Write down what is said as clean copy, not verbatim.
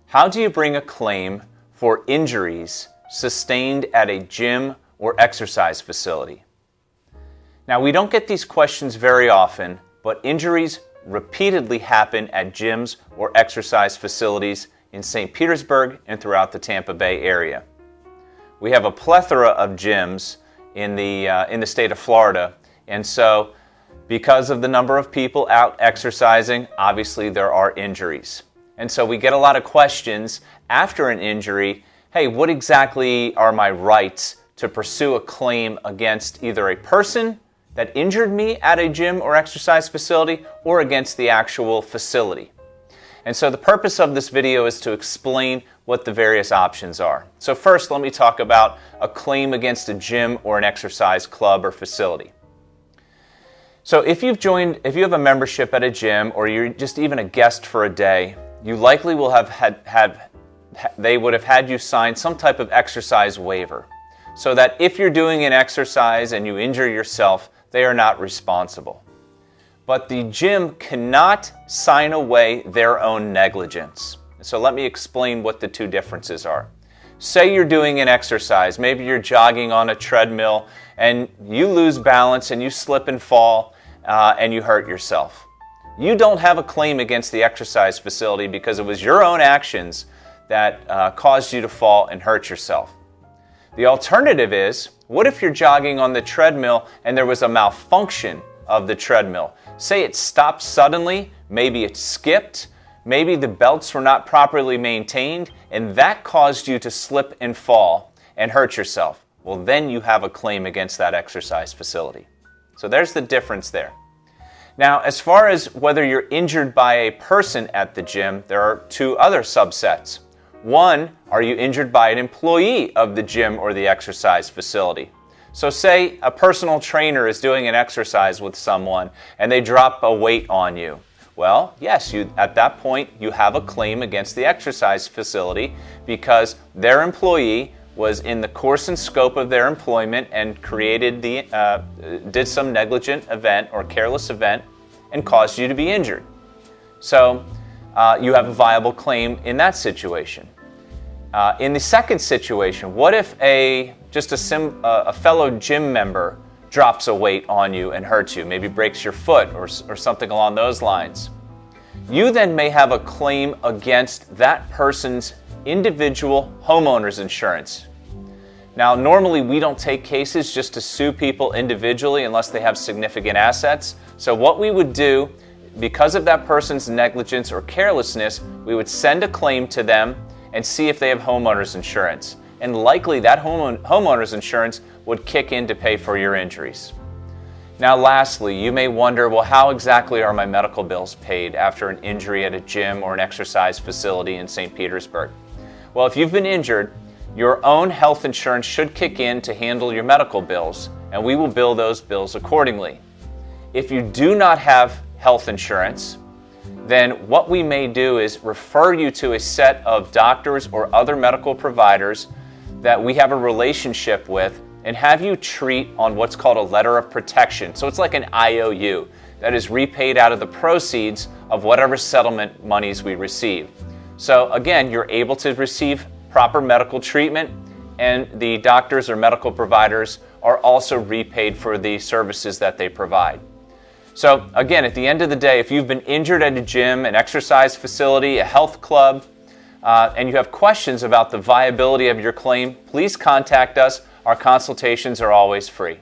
How do you bring a claim for injuries sustained at a gym or exercise facility? Now, we don't get these questions very often, but injuries repeatedly happen at gyms or exercise facilities in St. Petersburg and throughout the Tampa Bay area. We have a plethora of gyms in the state of Florida, and so because of the number of people out exercising, obviously there are injuries. And so we get a lot of questions after an injury. Hey, what exactly are my rights to pursue a claim against either a person that injured me at a gym or exercise facility or against the actual facility? And so the purpose of this video is to explain what the various options are. So first, let me talk about a claim against a gym or an exercise club or facility. So if you have a membership at a gym or you're just even a guest for a day, you likely will they would have had you sign some type of exercise waiver so that if you're doing an exercise and you injure yourself, they are not responsible. But the gym cannot sign away their own negligence. So let me explain what the two differences are. Say you're doing an exercise, maybe you're jogging on a treadmill and you lose balance and you slip and fall and you hurt yourself. You don't have a claim against the exercise facility because it was your own actions that caused you to fall and hurt yourself. The alternative is, what if you're jogging on the treadmill and there was a malfunction of the treadmill? Say it stopped suddenly, maybe it skipped, maybe the belts were not properly maintained, and that caused you to slip and fall and hurt yourself. Well, then you have a claim against that exercise facility. So there's the difference there. Now, as far as whether you're injured by a person at the gym, there are two other subsets. One, are you injured by an employee of the gym or the exercise facility? So say a personal trainer is doing an exercise with someone and they drop a weight on you. Well, yes, at that point you have a claim against the exercise facility because their employee was in the course and scope of their employment and did some negligent event or careless event and caused you to be injured. So you have a viable claim in that situation. In the second situation, what if a fellow gym member drops a weight on you and hurts you, maybe breaks your foot or something along those lines? You then may have a claim against that person's individual homeowner's insurance. Now, normally we don't take cases just to sue people individually unless they have significant assets. So what we would do, because of that person's negligence or carelessness, we would send a claim to them and see if they have homeowner's insurance. And likely that homeowner's insurance would kick in to pay for your injuries. Now lastly, you may wonder, well, how exactly are my medical bills paid after an injury at a gym or an exercise facility in St. Petersburg? Well, if you've been injured, your own health insurance should kick in to handle your medical bills, and we will bill those bills accordingly. If you do not have health insurance, then what we may do is refer you to a set of doctors or other medical providers that we have a relationship with and have you treat on what's called a letter of protection. So it's like an IOU that is repaid out of the proceeds of whatever settlement monies we receive. So again, you're able to receive proper medical treatment, and the doctors or medical providers are also repaid for the services that they provide. So again, at the end of the day, if you've been injured at a gym, an exercise facility, a health club, and you have questions about the viability of your claim, please contact us. Our consultations are always free.